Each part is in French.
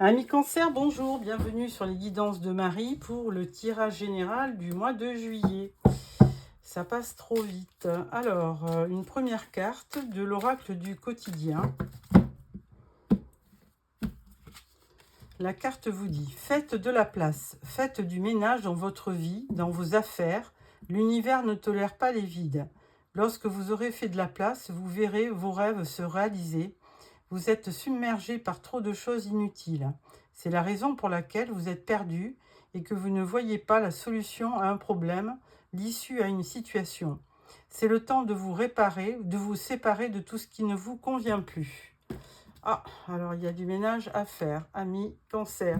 Amis Cancer, bonjour, bienvenue sur les guidances de Marie pour le tirage général du mois de juillet. Ça passe trop vite. Alors, une première carte de l'oracle du quotidien. La carte vous dit: faites de la place, faites du ménage dans votre vie, dans vos affaires. L'univers ne tolère pas les vides. Lorsque vous aurez fait de la place, vous verrez vos rêves se réaliser. Vous êtes submergé par trop de choses inutiles. C'est la raison pour laquelle vous êtes perdu et que vous ne voyez pas la solution à un problème, l'issue à une situation. C'est le temps de vous réparer, de vous séparer de tout ce qui ne vous convient plus. Ah, alors il y a du ménage à faire, amis Cancer.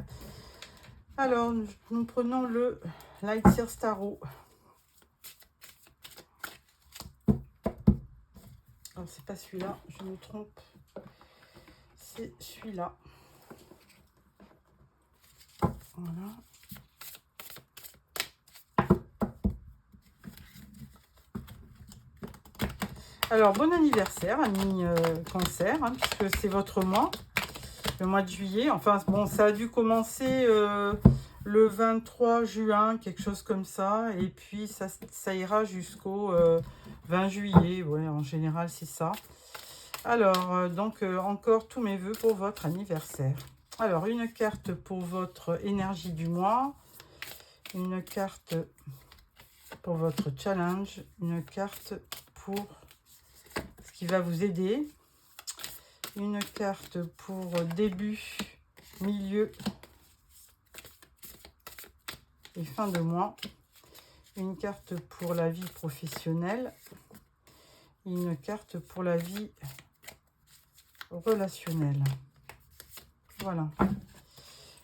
Alors, nous prenons le Light Seer Tarot. Alors, c'est pas celui-là, je me trompe. C'est celui-là. Voilà. Alors, bon anniversaire, amis Cancer, hein, puisque c'est votre mois, le mois de juillet. Enfin, bon, ça a dû commencer le 23 juin, quelque chose comme ça. Et puis, ça ira jusqu'au 20 juillet. Ouais, en général, c'est ça. Alors, donc, encore tous mes voeux pour votre anniversaire. Alors, une carte pour votre énergie du mois. Une carte pour votre challenge. Une carte pour ce qui va vous aider. Une carte pour début, milieu et fin de mois. Une carte pour la vie professionnelle. Une carte pour la vie relationnelle. Voilà.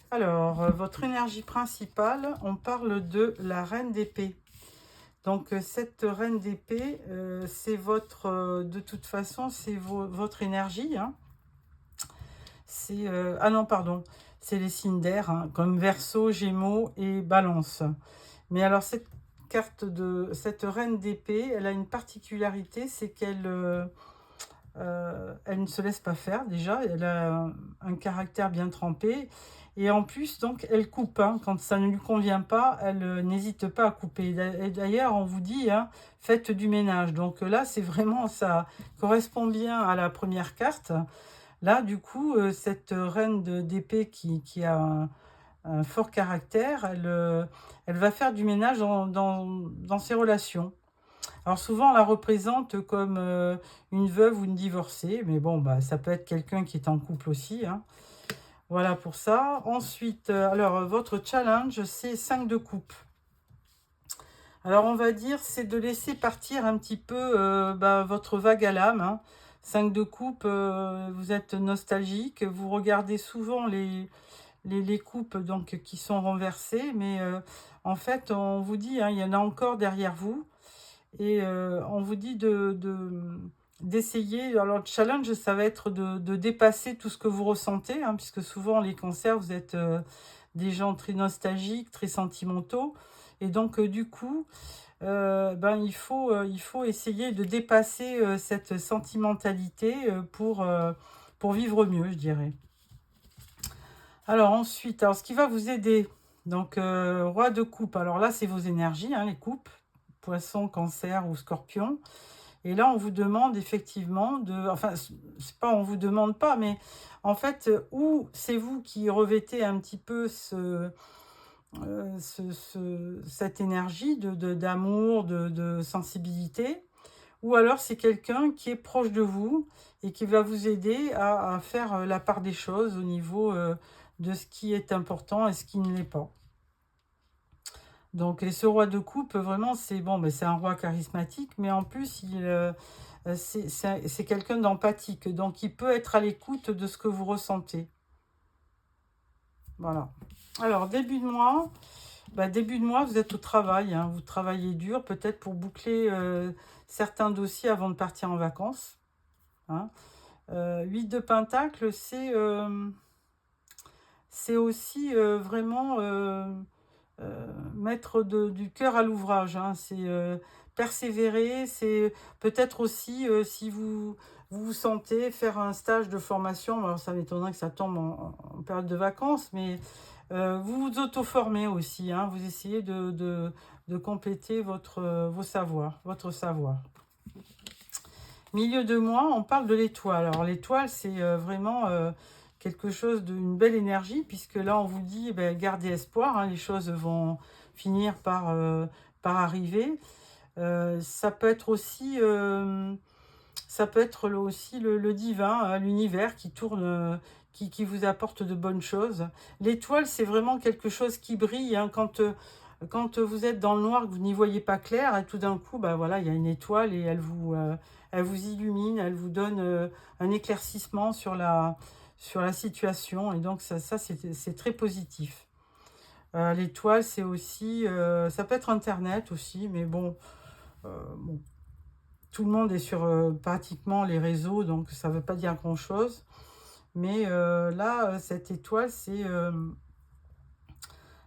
Alors, votre énergie principale, on parle de la reine d'épée. Donc, cette reine d'épée, c'est votre, de toute façon, c'est votre énergie. Hein. C'est, ah non, pardon, c'est les signes d'air, hein, comme Verseau, Gémeaux et Balance. Mais alors, cette carte de cette reine d'épée, elle a une particularité, c'est qu'elle elle ne se laisse pas faire déjà, elle a un caractère bien trempé. Et en plus, donc, elle coupe. Hein, quand ça ne lui convient pas, elle n'hésite pas à couper. Et d'ailleurs, on vous dit, hein, faites du ménage. Donc là, c'est vraiment, ça correspond bien à la première carte. Là, du coup, cette reine d'épée qui a un fort caractère, elle va faire du ménage dans ses relations. Alors souvent, on la représente comme une veuve ou une divorcée, mais bon, bah, ça peut être quelqu'un qui est en couple aussi. Hein. Voilà pour ça. Ensuite, alors, votre challenge, c'est 5 de coupe. Alors, on va dire, c'est de laisser partir un petit peu bah, votre vague à l'âme. Hein. 5 de coupe, vous êtes nostalgique, vous regardez souvent les coupes donc, qui sont renversées, mais en fait, on vous dit, hein, il y en a encore derrière vous. Et on vous dit d'essayer. Alors, le challenge, ça va être de dépasser tout ce que vous ressentez, hein, puisque souvent, les cancers, vous êtes des gens très nostalgiques, très sentimentaux. Et donc, du coup, ben, il faut essayer de dépasser cette sentimentalité pour vivre mieux, je dirais. Alors, ensuite, alors, ce qui va vous aider, donc, roi de coupe. Alors là, c'est vos énergies, hein, les coupes, poisson, cancer ou scorpion. Et là, on vous demande effectivement de... Enfin, c'est pas on vous demande pas, mais en fait, ou c'est vous qui revêtez un petit peu cette énergie d'amour, de sensibilité, ou alors c'est quelqu'un qui est proche de vous et qui va vous aider à faire la part des choses au niveau de ce qui est important et ce qui ne l'est pas. Donc, et ce roi de coupe, vraiment, c'est bon, ben, c'est un roi charismatique, mais en plus, c'est quelqu'un d'empathique. Donc, il peut être à l'écoute de ce que vous ressentez. Voilà. Alors, début de mois, vous êtes au travail. Hein, vous travaillez dur, peut-être pour boucler certains dossiers avant de partir en vacances. Hein. 8 de Pentacle, c'est aussi vraiment... mettre du cœur à l'ouvrage, hein. C'est persévérer, c'est peut-être aussi si vous vous vous sentez faire un stage de formation. Alors ça m'étonnerait que ça tombe en période de vacances, mais vous vous auto-formez aussi, hein, vous essayez de compléter votre savoir. Milieu de mois, on parle de l'étoile. Alors l'étoile, c'est vraiment quelque chose d'une belle énergie, puisque là, on vous dit, ben, gardez espoir, hein, les choses vont finir par arriver. Ça peut être aussi, le divin, hein, l'univers qui tourne, qui vous apporte de bonnes choses. L'étoile, c'est vraiment quelque chose qui brille, hein, quand vous êtes dans le noir, que vous n'y voyez pas clair, et tout d'un coup, bah voilà, il y a une étoile et elle vous illumine, elle vous donne un éclaircissement sur la situation. Et donc ça c'est très positif. L'étoile, c'est aussi, ça peut être Internet aussi, mais bon, bon, tout le monde est sur pratiquement les réseaux, donc ça ne veut pas dire grand-chose. Mais là, cette étoile,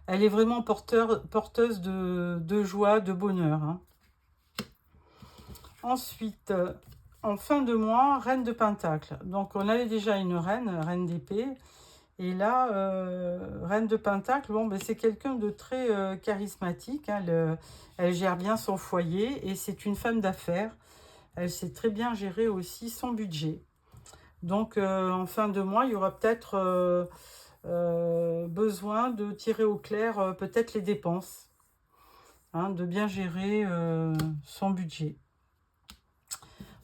elle est vraiment porteuse de joie, de bonheur, hein. Ensuite, en fin de mois, reine de Pentacle. Donc, on avait déjà une reine d'épée. Et là, reine de Pentacle, bon, ben, c'est quelqu'un de très charismatique, hein. Elle gère bien son foyer et c'est une femme d'affaires. Elle sait très bien gérer aussi son budget. Donc, en fin de mois, il y aura peut-être besoin de tirer au clair peut-être les dépenses, hein, de bien gérer son budget.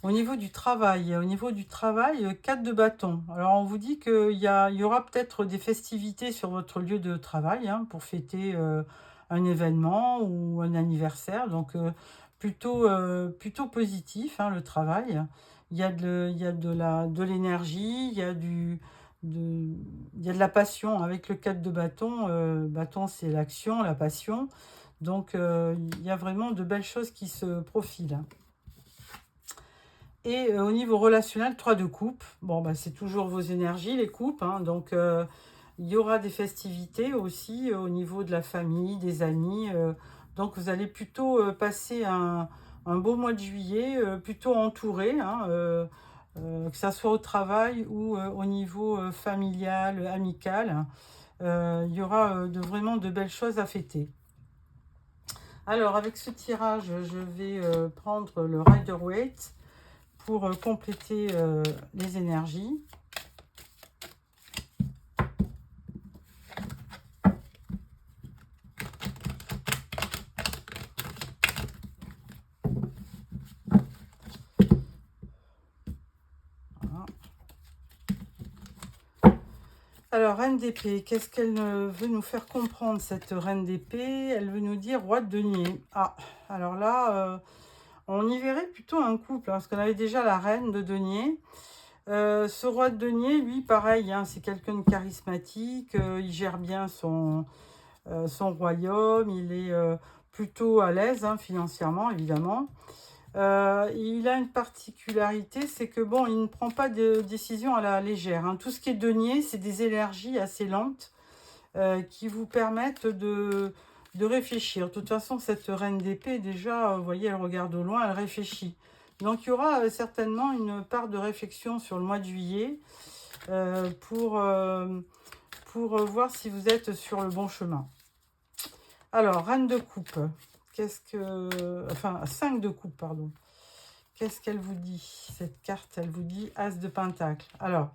Au niveau du travail, 4 de bâton. Alors, on vous dit qu'il y aura peut-être des festivités sur votre lieu de travail, hein, pour fêter un événement ou un anniversaire. Donc, plutôt positif, hein, le travail. Il y a de l'énergie, il y a de la passion. Avec le 4 de bâton, bâton c'est l'action, la passion. Donc, il y a vraiment de belles choses qui se profilent. Et au niveau relationnel, 3 de coupe. Bon, bah, c'est toujours vos énergies, les coupes, hein. Donc, il y aura des festivités aussi au niveau de la famille, des amis. Donc, vous allez plutôt passer un beau mois de juillet, plutôt entouré, hein, que ça soit au travail ou au niveau familial, amical. Il y aura vraiment de belles choses à fêter. Alors, avec ce tirage, je vais prendre le Rider-Waite pour compléter les énergies. Voilà. Alors, reine d'épée, qu'est-ce qu'elle veut nous faire comprendre, cette reine d'épée? Elle veut nous dire roi de denier. Ah, alors là, on y verrait plutôt un couple, hein, parce qu'on avait déjà la reine de denier. Ce roi de denier, lui, pareil, hein, c'est quelqu'un de charismatique, il gère bien son royaume, il est plutôt à l'aise, hein, financièrement, évidemment. Il a une particularité, c'est que bon, il ne prend pas de décision à la légère, hein. Tout ce qui est denier, c'est des énergies assez lentes qui vous permettent de réfléchir. De toute façon, cette reine d'épée, déjà, vous voyez, elle regarde au loin, elle réfléchit. Donc, il y aura certainement une part de réflexion sur le mois de juillet pour voir si vous êtes sur le bon chemin. Alors, reine de coupe. Enfin, 5 de coupe, pardon. Qu'est-ce qu'elle vous dit? Cette carte, elle vous dit As de Pentacle. Alors,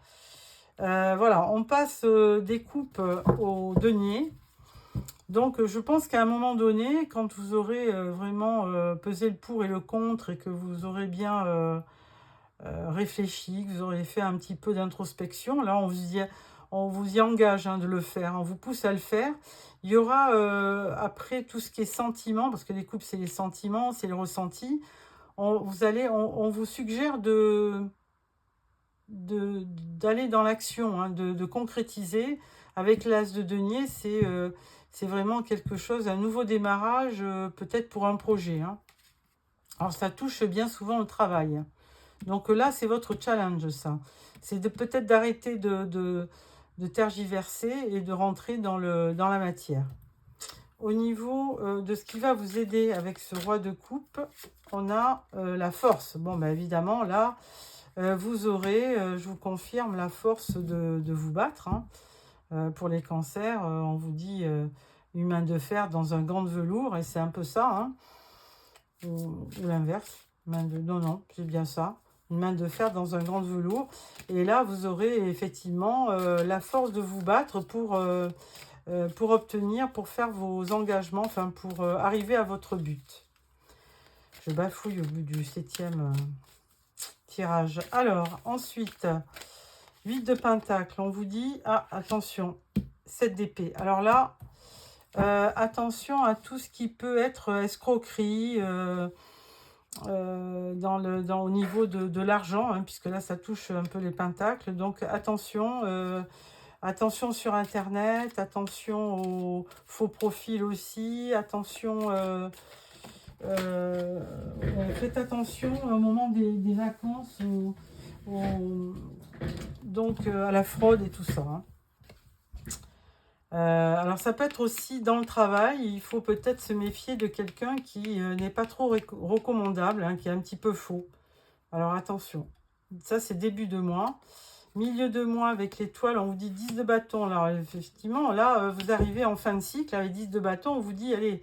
voilà, on passe des coupes au denier. Donc, je pense qu'à un moment donné, quand vous aurez vraiment pesé le pour et le contre et que vous aurez bien réfléchi, que vous aurez fait un petit peu d'introspection, là, on vous y engage, hein, de le faire, on vous pousse à le faire. Il y aura après tout ce qui est sentiment, parce que les coupes, c'est les sentiments, c'est le ressenti. On vous suggère d'aller dans l'action, hein, de concrétiser. Avec l'as de denier, c'est vraiment quelque chose, un nouveau démarrage, peut-être pour un projet, hein. Alors, ça touche bien souvent le travail. Donc là, c'est votre challenge, ça. C'est peut-être d'arrêter de tergiverser et de rentrer dans la matière. Au niveau de ce qui va vous aider avec ce roi de coupe, on a la force. Bon, ben évidemment, là, vous aurez, je vous confirme, la force de vous battre. Hein. Pour les cancers, on vous dit une main de fer dans un gant de velours, et c'est un peu ça, hein. Ou l'inverse. Non, c'est bien ça. Une main de fer dans un gant de velours. Et là, vous aurez effectivement la force de vous battre pour obtenir, pour faire vos engagements, enfin pour arriver à votre but. Je bafouille au bout du 7e tirage. Alors, ensuite, 8 de pentacle. On vous dit, ah, attention, 7 d'épée. Alors là, attention à tout ce qui peut être escroquerie au niveau de l'argent, hein, puisque là, ça touche un peu les pentacles. Donc, attention. Attention sur Internet, attention aux faux profils aussi, attention, faites attention au moment des vacances, donc à la fraude et tout ça. Hein. Alors ça peut être aussi dans le travail, il faut peut-être se méfier de quelqu'un qui n'est pas trop recommandable, hein, qui est un petit peu faux. Alors attention, ça c'est début de mois. Milieu de mois avec l'étoile, on vous dit 10 de bâton. Alors effectivement, là, vous arrivez en fin de cycle avec 10 de bâton. On vous dit, allez,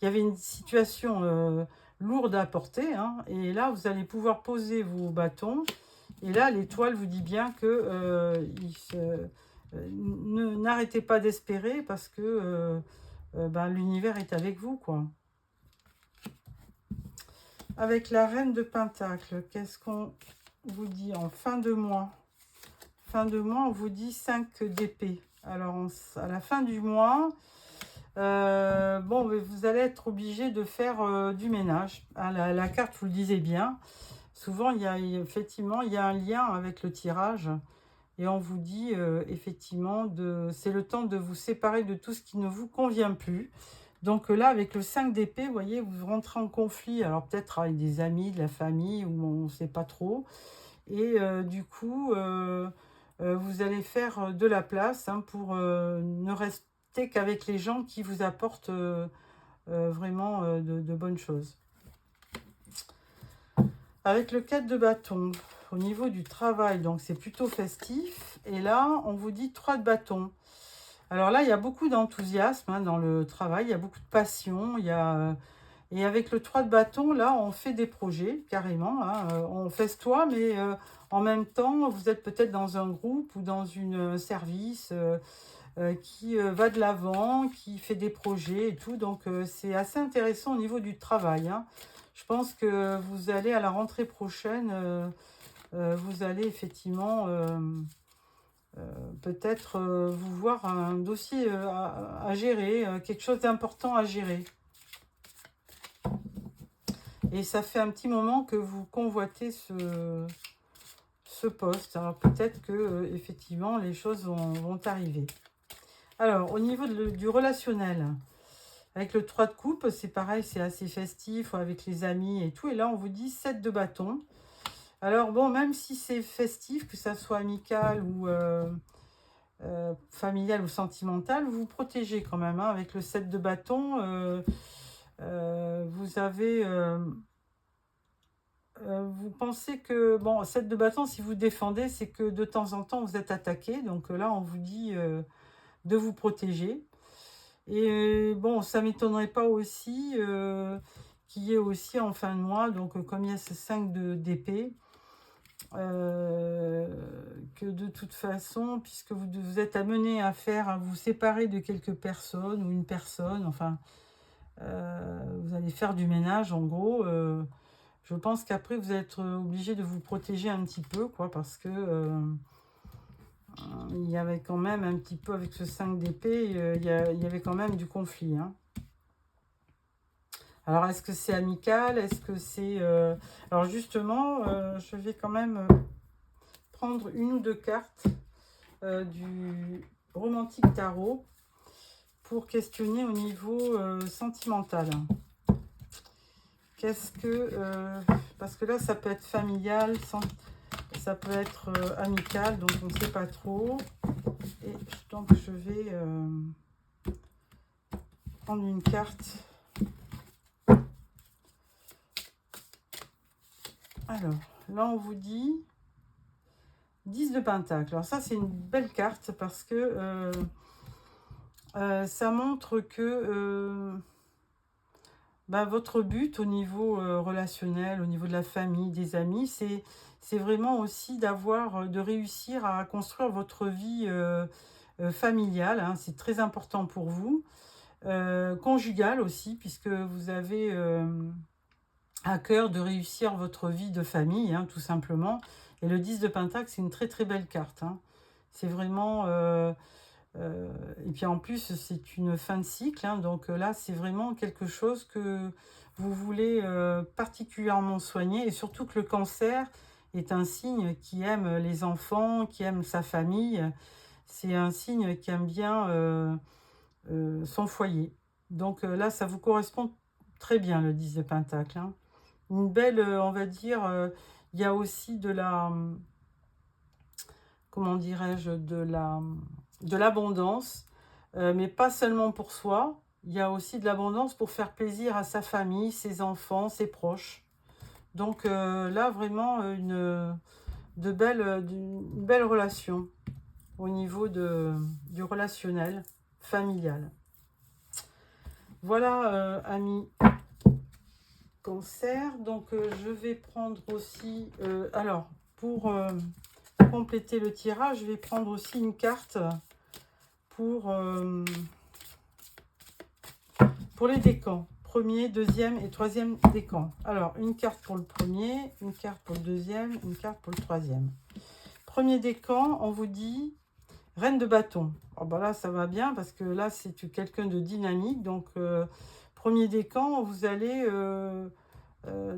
il y avait une situation lourde à porter. Hein, et là, vous allez pouvoir poser vos bâtons. Et là, l'étoile vous dit bien que n'arrêtez pas d'espérer parce que l'univers est avec vous, quoi. Avec la reine de Pentacle, qu'est-ce qu'on vous dit en fin de mois? Fin de mois, on vous dit 5 d'épée. Alors, à la fin du mois, vous allez être obligé de faire du ménage. Ah, la carte vous le disait bien. Souvent, effectivement, il y a un lien avec le tirage. Et on vous dit, effectivement, c'est le temps de vous séparer de tout ce qui ne vous convient plus. Donc là, avec le 5 d'épée, vous voyez, vous rentrez en conflit. Alors, peut-être avec des amis, de la famille, ou on ne sait pas trop. Et du coup... vous allez faire de la place, hein, pour ne rester qu'avec les gens qui vous apportent vraiment de bonnes choses. Avec le 4 de bâton, au niveau du travail, donc c'est plutôt festif. Et là, on vous dit 3 de bâton. Alors là, il y a beaucoup d'enthousiasme, hein, dans le travail, il y a beaucoup de passion. Et avec le 3 de bâton, là, on fait des projets, carrément. Hein, on festoie, mais en même temps, vous êtes peut-être dans un groupe ou dans un service qui va de l'avant, qui fait des projets et tout. Donc, c'est assez intéressant au niveau du travail. Hein. Je pense que vous allez, à la rentrée prochaine, vous allez effectivement peut-être vous voir un dossier à gérer, quelque chose d'important à gérer. Et ça fait un petit moment que vous convoitez ce poste. Alors peut-être que effectivement les choses vont arriver. Alors au niveau du relationnel, avec le 3 de coupe, c'est pareil, c'est assez festif avec les amis et tout. Et là on vous dit 7 de bâton. Alors bon, même si c'est festif, que ça soit amical ou familial ou sentimental, vous vous protégez quand même, hein, avec le 7 de bâton. Vous avez... vous pensez que, bon, 7 de bâton, si vous défendez, c'est que de temps en temps, vous êtes attaqué. Donc là, on vous dit de vous protéger. Et bon, ça ne m'étonnerait pas aussi qu'il y ait aussi en fin de mois, donc comme il y a ce 5 d'épée, que de toute façon, puisque vous êtes amené à vous séparer de quelques personnes ou une personne, enfin, vous allez faire du ménage en gros. Je pense qu'après, vous allez être obligé de vous protéger un petit peu, quoi, parce que il y avait quand même un petit peu, avec ce 5 d'épée, il y avait quand même du conflit. Hein. Alors, est-ce que c'est amical? Est-ce que c'est... Alors, justement, je vais quand même prendre une ou deux cartes du romantique tarot pour questionner au niveau sentimental. Qu'est-ce que... parce que là, ça peut être familial, ça peut être amical, donc on ne sait pas trop. Et donc, je vais prendre une carte. Alors, là, on vous dit 10 de Pentacle. Alors ça, c'est une belle carte parce que ça montre que bah, votre but au niveau relationnel, au niveau de la famille, des amis, c'est vraiment aussi d'avoir, de réussir à construire votre vie familiale, hein, c'est très important pour vous. Conjugale aussi, puisque vous avez à cœur de réussir votre vie de famille, hein, tout simplement. Et le 10 de Pentacle, c'est une très très belle carte, hein. C'est vraiment... et puis en plus, c'est une fin de cycle, hein, donc là, c'est vraiment quelque chose que vous voulez particulièrement soigner. Et surtout que le Cancer est un signe qui aime les enfants, qui aime sa famille. C'est un signe qui aime bien son foyer. Donc là, ça vous correspond très bien, le 10 de Pentacle, hein. Une belle, on va dire, il y a aussi de la, comment dirais-je, de l'abondance, mais pas seulement pour soi. Il y a aussi de l'abondance pour faire plaisir à sa famille, ses enfants, ses proches. Donc là, vraiment, une belle relation au niveau du relationnel, familial. Voilà, amis Cancer. Donc, je vais prendre aussi... alors, pour compléter le tirage, je vais prendre aussi une carte pour les décans. Premier, deuxième et troisième décan. Alors, une carte pour le premier, une carte pour le deuxième, une carte pour le troisième. Premier décan, on vous dit Reine de bâton. Oh, bah là, ça va bien parce que là, c'est quelqu'un de dynamique. Donc, premier décan, vous allez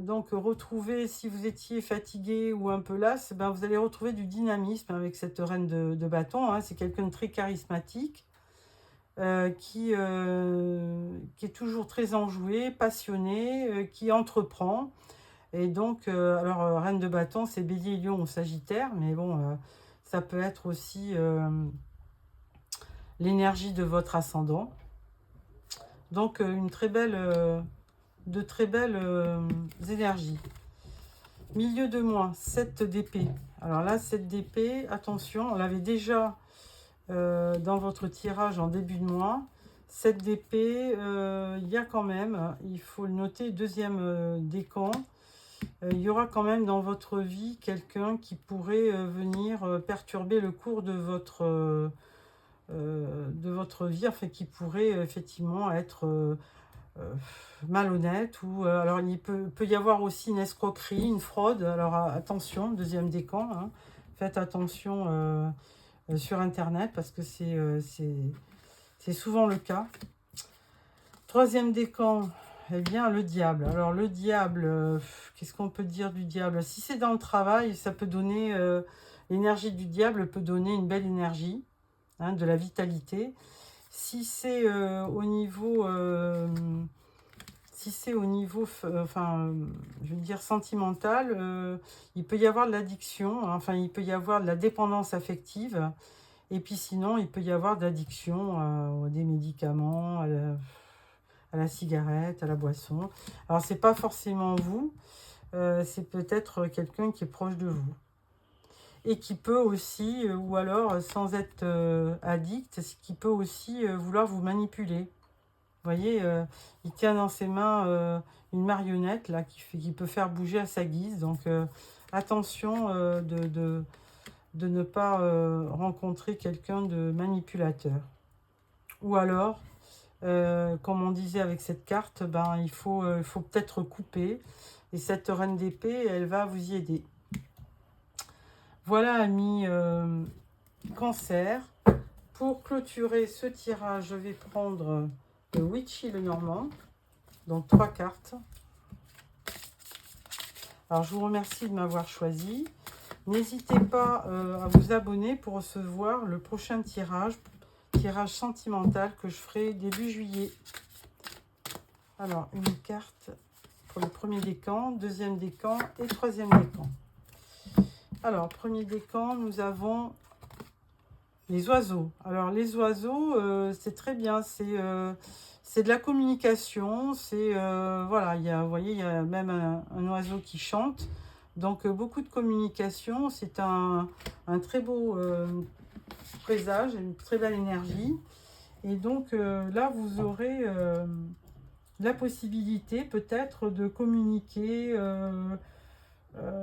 donc retrouver, si vous étiez fatigué ou un peu las, ben, vous allez retrouver du dynamisme avec cette reine de bâton, hein. C'est quelqu'un de très charismatique, qui est toujours très enjoué, passionné, qui entreprend. Et donc, alors, reine de bâton, c'est bélier, lion ou sagittaire, mais bon, ça peut être aussi l'énergie de votre ascendant. Donc, une très belle, de très belles énergies. Milieu de mois, 7 d'épée. Alors là, 7 d'épée, attention, on l'avait déjà dans votre tirage en début de mois. 7 d'épée, il y a quand même, il faut le noter, deuxième décan, il y aura quand même dans votre vie quelqu'un qui pourrait venir perturber le cours de votre vie, enfin qui pourrait effectivement être malhonnête, ou alors il peut y avoir aussi une escroquerie, une fraude. Alors attention, deuxième décan, hein. Faites attention sur internet parce que c'est souvent le cas. Troisième décan, eh bien le diable. Alors le diable, qu'est-ce qu'on peut dire du diable? Si c'est dans le travail, ça peut donner, l'énergie du diable peut donner une belle énergie, hein, de la vitalité. Si c'est au niveau enfin, je veux dire sentimental, il peut y avoir de l'addiction, hein, enfin, il peut y avoir de la dépendance affective, et puis sinon, il peut y avoir de l'addiction à des médicaments, à la cigarette, à la boisson. Alors, c'est pas forcément vous, c'est peut-être quelqu'un qui est proche de vous. Et qui peut aussi, ou alors sans être addict, qui peut aussi vouloir vous manipuler. Vous voyez, il tient dans ses mains une marionnette là, qui peut faire bouger à sa guise. Donc attention de ne pas rencontrer quelqu'un de manipulateur. Ou alors, comme on disait avec cette carte, ben, il faut peut-être couper. Et cette reine d'épée, elle va vous y aider. Voilà, amis Cancer. Pour clôturer ce tirage, je vais prendre le Witchy le Normand, donc 3 cartes. Alors, je vous remercie de m'avoir choisi. N'hésitez pas à vous abonner pour recevoir le prochain tirage sentimental que je ferai début juillet. Alors, une carte pour le premier décan, deuxième décan et troisième décan. Alors, premier décan, nous avons les oiseaux. Alors, les oiseaux, c'est très bien, c'est de la communication, c'est, voilà, vous voyez, il y a même un oiseau qui chante. Donc, beaucoup de communication. C'est un très beau présage, une très belle énergie. Et donc, là, vous aurez la possibilité peut-être de communiquer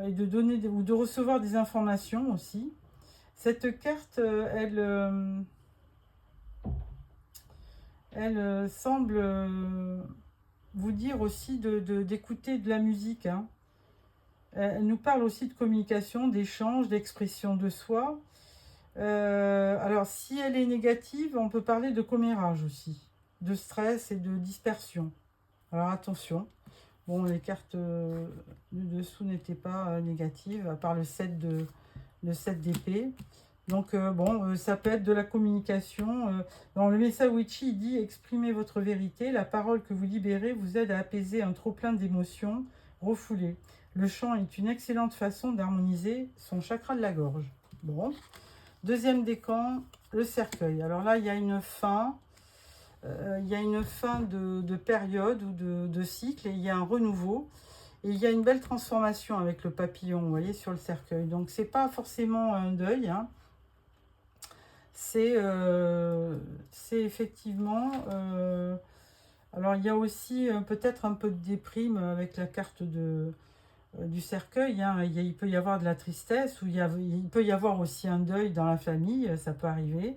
et de donner ou de recevoir des informations aussi. Cette carte, elle semble vous dire aussi d'écouter de la musique, hein. Elle nous parle aussi de communication, d'échange, d'expression de soi. Alors, si elle est négative, on peut parler de commérage aussi, de stress et de dispersion. Alors, attention. Bon, les cartes du dessous n'étaient pas négatives, à part le 7 d'épée. Donc, ça peut être de la communication. Dans le message Witchy, il dit « Exprimez votre vérité. La parole que vous libérez vous aide à apaiser un trop-plein d'émotions refoulées. Le chant est une excellente façon d'harmoniser son chakra de la gorge. » Bon. Deuxième décan, le cercueil. Alors là, il y a une fin. Il y a une fin de période ou de cycle et il y a un renouveau. Et il y a une belle transformation avec le papillon, vous voyez, sur le cercueil. Donc, c'est pas forcément un deuil, hein. C'est effectivement... alors, il y a aussi peut-être un peu de déprime avec la carte du cercueil, hein. Il peut y avoir de la tristesse, ou il peut y avoir aussi un deuil dans la famille, ça peut arriver.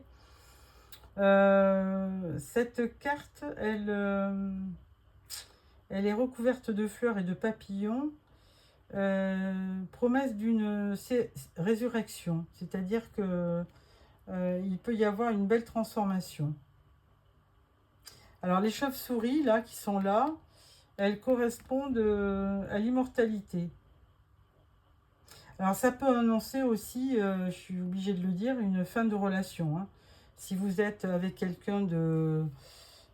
Cette carte, elle est recouverte de fleurs et de papillons. Promesse d'une résurrection, c'est-à-dire que il peut y avoir une belle transformation. Alors les chauves-souris là qui sont là, elles correspondent à l'immortalité. Alors ça peut annoncer aussi, je suis obligée de le dire, une fin de relation, hein. Si vous êtes avec quelqu'un de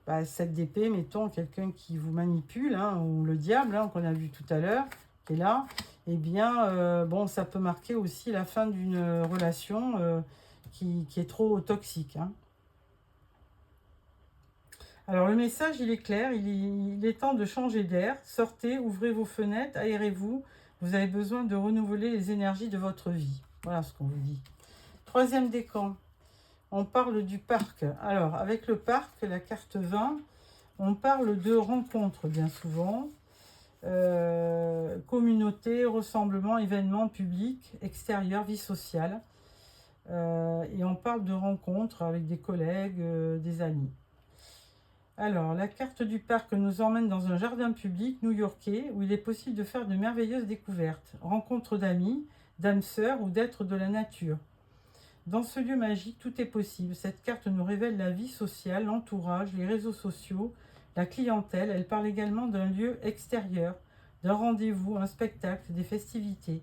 7 d'épée, mettons, quelqu'un qui vous manipule, hein, ou le diable, hein, qu'on a vu tout à l'heure, qui est là, eh bien, ça peut marquer aussi la fin d'une relation qui est trop toxique, hein. Alors, le message, il est clair, il est temps de changer d'air. Sortez, ouvrez vos fenêtres, aérez-vous. Vous avez besoin de renouveler les énergies de votre vie. Voilà ce qu'on vous dit. Troisième décan. On parle du parc. Alors, avec le parc, la carte 20, on parle de rencontres bien souvent. Communauté, rassemblement, événements publics, extérieurs, vie sociale. Et on parle de rencontres avec des collègues, des amis. Alors, la carte du parc nous emmène dans un jardin public new-yorkais où il est possible de faire de merveilleuses découvertes, rencontres d'amis, d'âmes sœurs ou d'êtres de la nature. Dans ce lieu magique, tout est possible. Cette carte nous révèle la vie sociale, l'entourage, les réseaux sociaux, la clientèle. Elle parle également d'un lieu extérieur, d'un rendez-vous, un spectacle, des festivités.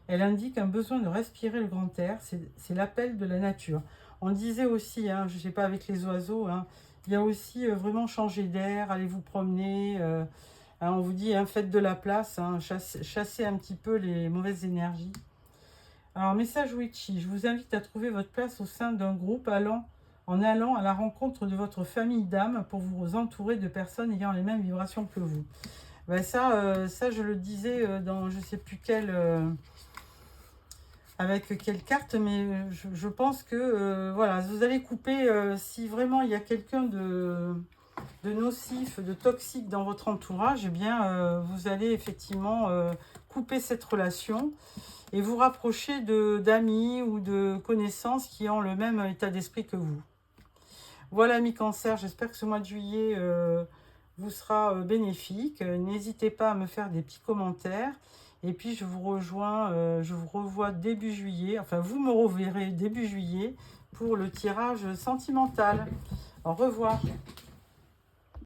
Elle indique un besoin de respirer le grand air, c'est l'appel de la nature. On disait aussi, hein, je ne sais pas avec les oiseaux, hein, il y a aussi vraiment changer d'air, allez vous promener, hein, on vous dit, hein, faites de la place, hein, chassez un petit peu les mauvaises énergies. Alors, message Witchy, je vous invite à trouver votre place au sein d'un groupe en allant à la rencontre de votre famille d'âmes pour vous entourer de personnes ayant les mêmes vibrations que vous. Ben ça, je le disais dans je ne sais plus avec quelle carte, mais je pense que voilà, vous allez couper si vraiment il y a quelqu'un de nocif, de toxique dans votre entourage, eh bien vous allez effectivement couper cette relation et vous rapprocher d'amis ou de connaissances qui ont le même état d'esprit que vous. Voilà, amis Cancer, j'espère que ce mois de juillet vous sera bénéfique. N'hésitez pas à me faire des petits commentaires. Et puis, je vous revois début juillet. Enfin, vous me reverrez début juillet pour le tirage sentimental. Au revoir.